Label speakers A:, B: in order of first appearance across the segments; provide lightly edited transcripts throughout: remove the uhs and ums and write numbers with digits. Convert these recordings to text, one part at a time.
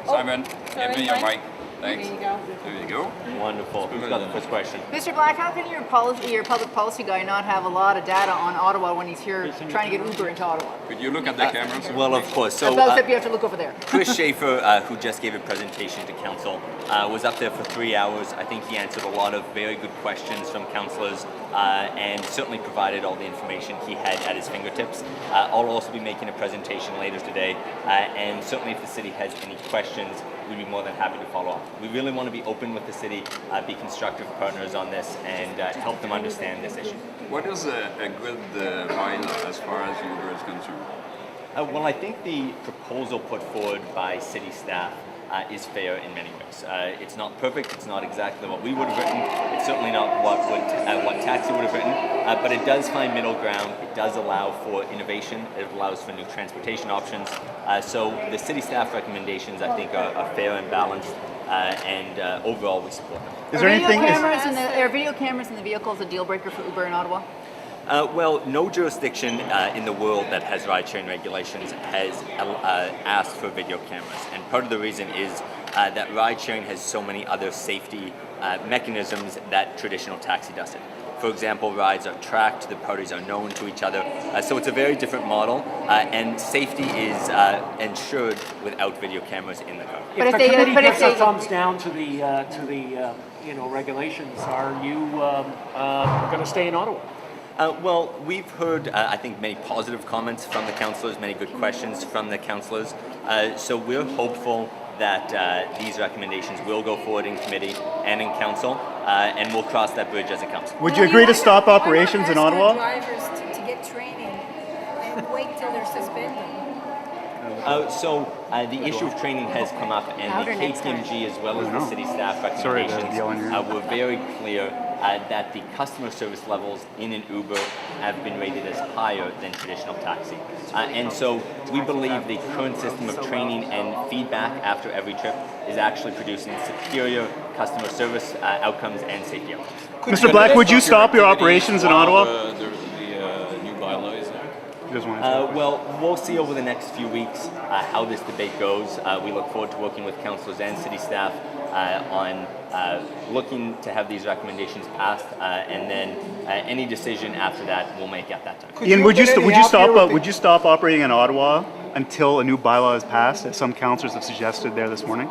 A: Simon,
B: sorry,
A: give me your
B: Mike.
A: mic. Thanks.
B: There you go.
A: There you go.
C: Wonderful. Who's got the first question?
D: Mr. Black, how can your public policy guy not have a lot of data on Ottawa when he's here trying to get Uber into Ottawa?
A: Could you look at the cameras?
C: Well, of course. So,
D: Except you have to look over there.
C: Chris Schafer, who just gave a presentation to council, was up there for 3 hours. I think he answered a lot of very good questions from councillors and certainly provided all the information he had at his fingertips. I'll also be making a presentation later today, and certainly if the city has any questions, we'd be more than happy to follow up. We really want to be open with the city, be constructive partners on this, and help them understand this issue.
A: What is a good mile as far as Uber is concerned?
C: Well, I think the proposal put forward by city staff is fair in many ways. It's not perfect, it's not exactly what we would have written, it's certainly not what Taxi would have written, but it does find middle ground, it does allow for innovation, it allows for new transportation options. So the city staff recommendations, I think, are fair and balanced, and overall we support them.
D: Are video cameras in the vehicles a deal breaker for Uber in Ottawa?
C: Well, no jurisdiction in the world that has ride-sharing regulations has asked for video cameras, and part of the reason is that ride-sharing has so many other safety mechanisms that traditional taxi doesn't. For example, rides are tracked, the parties are known to each other, so it's a very different model, and safety is ensured without video cameras in the car.
E: If the committee gets a thumbs down to the regulations, are you going to stay in Ottawa?
C: Well, we've heard, I think, many positive comments from the councillors, many good questions from the councillors. So we're hopeful that these recommendations will go forward in committee and in council, and we'll cross that bridge as a council.
F: Would you agree to stop operations in Ottawa?
B: Drivers to get training and wait till they're suspended.
C: So the issue of training has come up, and the KPMG as well as the city staff recommendations were very clear that the customer service levels in an Uber have been rated as higher than traditional taxi. And so we believe the current system of training and feedback after every trip is actually producing superior customer service outcomes and safety outcomes.
F: Mr. Black, would you stop your operations in Ottawa?
A: The new bylaw is there.
C: Well, we'll see over the next few weeks how this debate goes. We look forward to working with councillors and city staff on looking to have these recommendations passed, and then any decision after that we'll make at that time.
F: Ian, would you stop operating in Ottawa until a new bylaw is passed, as some councillors have suggested there this morning?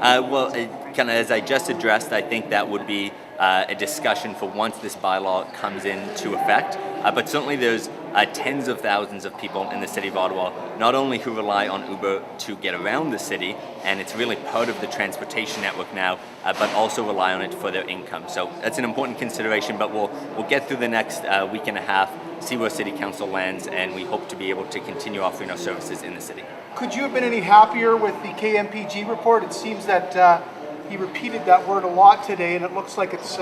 C: Well, kind of as I just addressed, I think that would be a discussion for once this bylaw comes into effect. But certainly there's tens of thousands of people in the city of Ottawa, not only who rely on Uber to get around the city, and it's really part of the transportation network now, but also rely on it for their income. So that's an important consideration, but we'll get through the next week and a half, see where City Council lands, and we hope to be able to continue offering our services in the city.
G: Could you have been any happier with the KMPG report? It seems that he repeated that word a lot today, and it looks like it's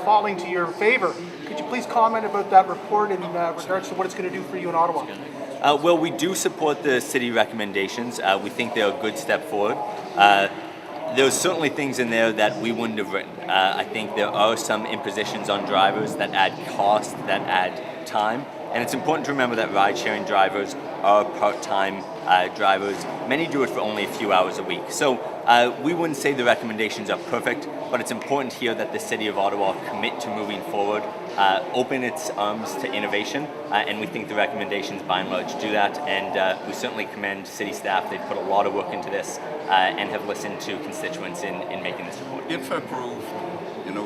G: falling to your favor. Could you please comment about that report in regards to what it's going to do for you in Ottawa?
C: Well, we do support the city recommendations. We think they're a good step forward. There's certainly things in there that we wouldn't have written. I think there are some impositions on drivers that add cost, that add time. And it's important to remember that ride-sharing drivers are part-time drivers. Many do it for only a few hours a week. So we wouldn't say the recommendations are perfect, but it's important here that the City of Ottawa commit to moving forward, open its arms to innovation, and we think the recommendations by and large do that. And we certainly commend city staff. They've put a lot of work into this and have listened to constituents in making this report.
A: If approved,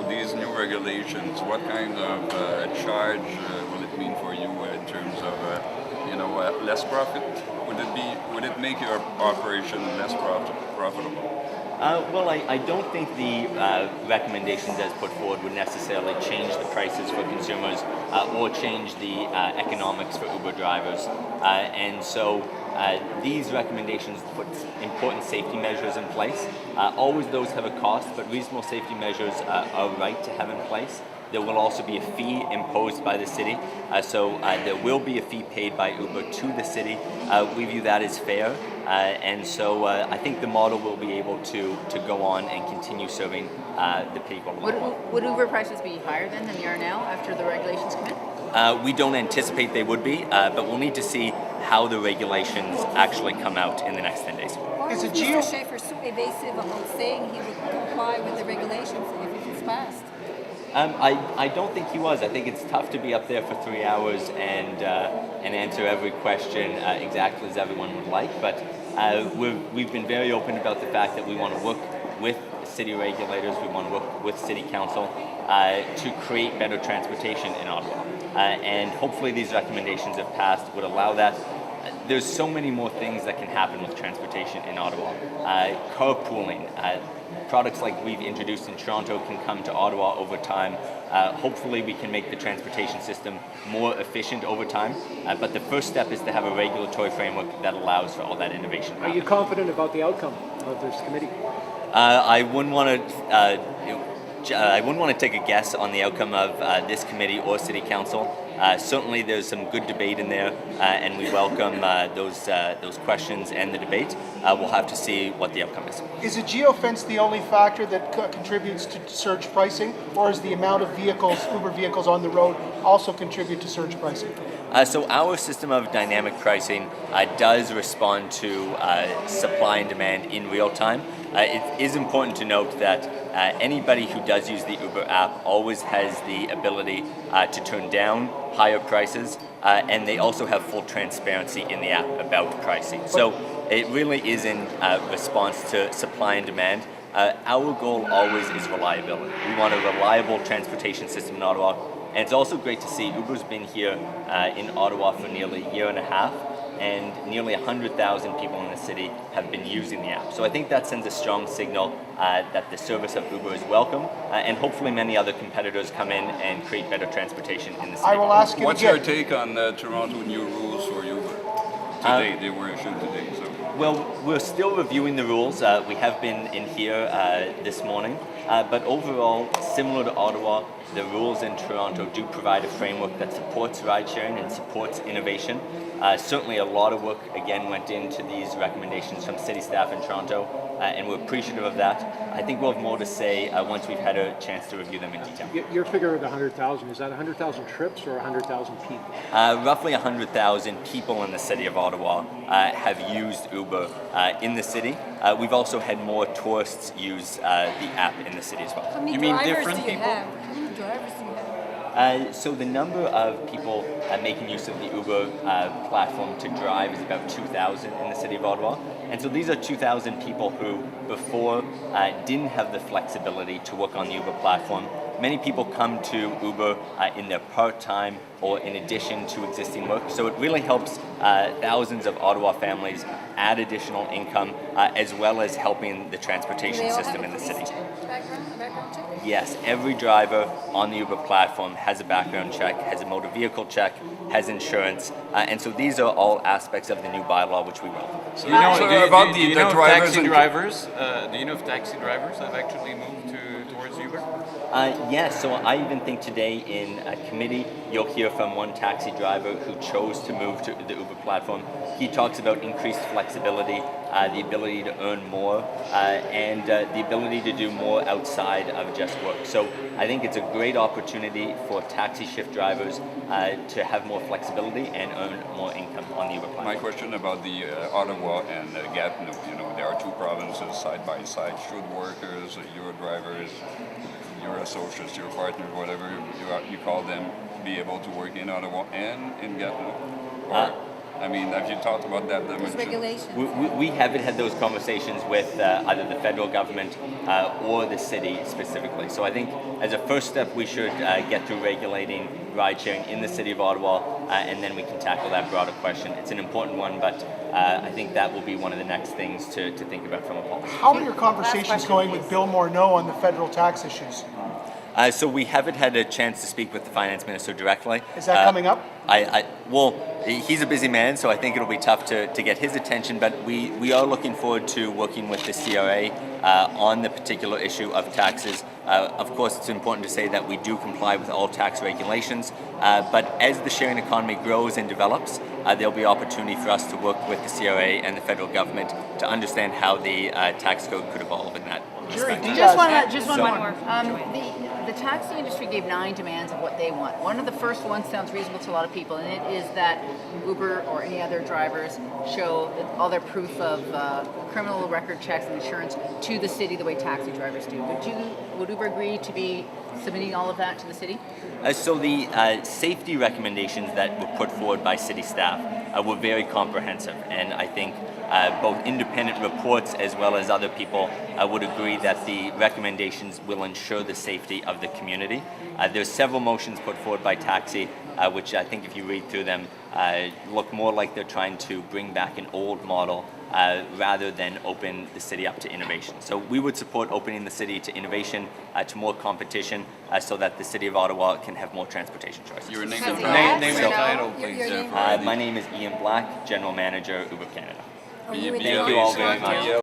A: these new regulations, what kind of charge will it mean for you in terms of less profit? Would it make your operation less profitable?
C: Well, I don't think the recommendations as put forward would necessarily change the prices for consumers or change the economics for Uber drivers. And so these recommendations put important safety measures in place. Always those have a cost, but reasonable safety measures are right to have in place. There will also be a fee imposed by the city, so there will be a fee paid by Uber to the city. We view that as fair, and so I think the model will be able to go on and continue serving the people.
D: Would Uber prices be higher than they are now after the regulations come in?
C: We don't anticipate they would be, but we'll need to see how the regulations actually come out in the next 10 days.
G: Is it
B: Mr. Schafer, evasive about saying he would comply with the regulations if it was passed.
C: I don't think he was. I think it's tough to be up there for 3 hours and answer every question exactly as everyone would like. But we've been very open about the fact that we want to work with city regulators, we want to work with city council to create better transportation in Ottawa. And hopefully these recommendations, if passed, would allow that. There's so many more things that can happen with transportation in Ottawa. Carpooling, products like we've introduced in Toronto can come to Ottawa over time. Hopefully we can make the transportation system more efficient over time. But the first step is to have a regulatory framework that allows for all that innovation to
E: Are you
C: happen.
E: confident about the outcome of this committee?
C: I wouldn't want to take a guess on the outcome of this committee or city council. Certainly there's some good debate in there, and we welcome those questions and the debate. We'll have to see what the outcome is.
G: Is a geofence the only factor that contributes to surge pricing, or is the amount of vehicles, Uber vehicles on the road, also contribute to surge pricing?
C: So our system of dynamic pricing does respond to supply and demand in real time. It is important to note that anybody who does use the Uber app always has the ability to turn down higher prices, and they also have full transparency in the app about pricing. So it really is in response to supply and demand. Our goal always is reliability. We want a reliable transportation system in Ottawa. And it's also great to see Uber's been here in Ottawa for nearly a year and a half, and nearly 100,000 people in the city have been using the app. So I think that sends a strong signal that the service of Uber is welcome, and hopefully many other competitors come in and create better transportation in the city.
G: I will ask you
A: What's
G: again.
A: your take on Toronto new rules for Uber? Today, they were issued today. So.
C: Well, we're still reviewing the rules. We have been in here this morning, but overall, similar to Ottawa, the rules in Toronto do provide a framework that supports ride sharing and supports innovation. Certainly a lot of work, again, went into these recommendations from city staff in Toronto, and we're appreciative of that. I think we'll have more to say once we've had a chance to review them in detail.
E: Your figure of 100,000, is that 100,000 trips or 100,000 people?
C: Roughly 100,000 people in the city of Ottawa have used Uber in the city. We've also had more tourists use the app in the city as well.
B: How many
H: You mean
B: drivers
H: different
B: do you
H: people?
B: have? How many drivers do you have?
C: So the number of people making use of the Uber platform to drive is about 2,000 in the city of Ottawa. And so these are 2,000 people who before didn't have the flexibility to work on the Uber platform. Many people come to Uber in their part-time or in addition to existing work. So it really helps thousands of Ottawa families add additional income as well as helping the
B: Do
C: transportation
B: they all
C: system
B: have
C: in
B: a
C: the city.
B: police background check?
C: Yes, every driver on the Uber platform has a background check, has a motor vehicle check, has insurance, and so these are all aspects of the new bylaw which we welcome.
H: So you know,
A: So
H: do you-
A: about
H: do you
A: the
H: know if
A: drivers
H: taxi
A: and-
H: drivers? Do you know if taxi drivers have actually moved towards Uber?
C: Yes, so I even think today in a committee you'll hear from one taxi driver who chose to move to the Uber platform. He talks about increased flexibility, the ability to earn more, and the ability to do more outside of just work. So I think it's a great opportunity for taxi shift drivers to have more flexibility and earn more income on the Uber platform.
A: My question about the Ottawa and Gatineau, there are two provinces side by side. Should workers, your drivers, your associates, your partners, whatever you call them, be able to work in Ottawa and in Gatineau? Or, have you talked about that
B: There's
A: dimension?
B: regulations.
C: We haven't had those conversations with either the federal government or the city specifically. So I think as a first step, we should get through regulating ride sharing in the city of Ottawa, and then we can tackle that broader question. It's an important one, but I think that will be one of the next things to think about from a policy.
G: How are your conversations
B: question,
G: going with
B: please.
G: Bill Morneau on the federal tax issues?
C: So we haven't had a chance to speak with the finance minister directly.
G: Is that coming up?
C: Well, he's a busy man, so I think it'll be tough to get his attention, but we are looking forward to working with the CRA on the particular issue of taxes. Of course, it's important to say that we do comply with all tax regulations, but as the sharing economy grows and develops, there'll be opportunity for us to work with the CRA and the federal government to understand how the tax code could evolve in that respect.
G: Diaz.
D: Just one
C: So-
D: more. The taxi industry gave 9 demands of what they want. One of the first ones sounds reasonable to a lot of people, and it is that Uber or any other drivers show all their proof of criminal record checks and insurance to the city the way taxi drivers do. Would Uber agree to be submitting all of that to the city?
C: So the safety recommendations that were put forward by city staff were very comprehensive, and I think both independent reports as well as other people would agree that the recommendations will ensure the safety of the community. There's several motions put forward by taxi, which I think if you read through them, look more like they're trying to bring back an old model rather than open the city up to innovation. So we would support opening the city to innovation, to more competition, so that the city of Ottawa can have more transportation choices.
A: Your name
B: Has
A: and
B: he
H: Name
B: asked?
H: and title,
B: Your
H: please.
B: name?
C: My name is Ian Black, General Manager, Uber Canada.
B: Are you with
C: Thank you all very much.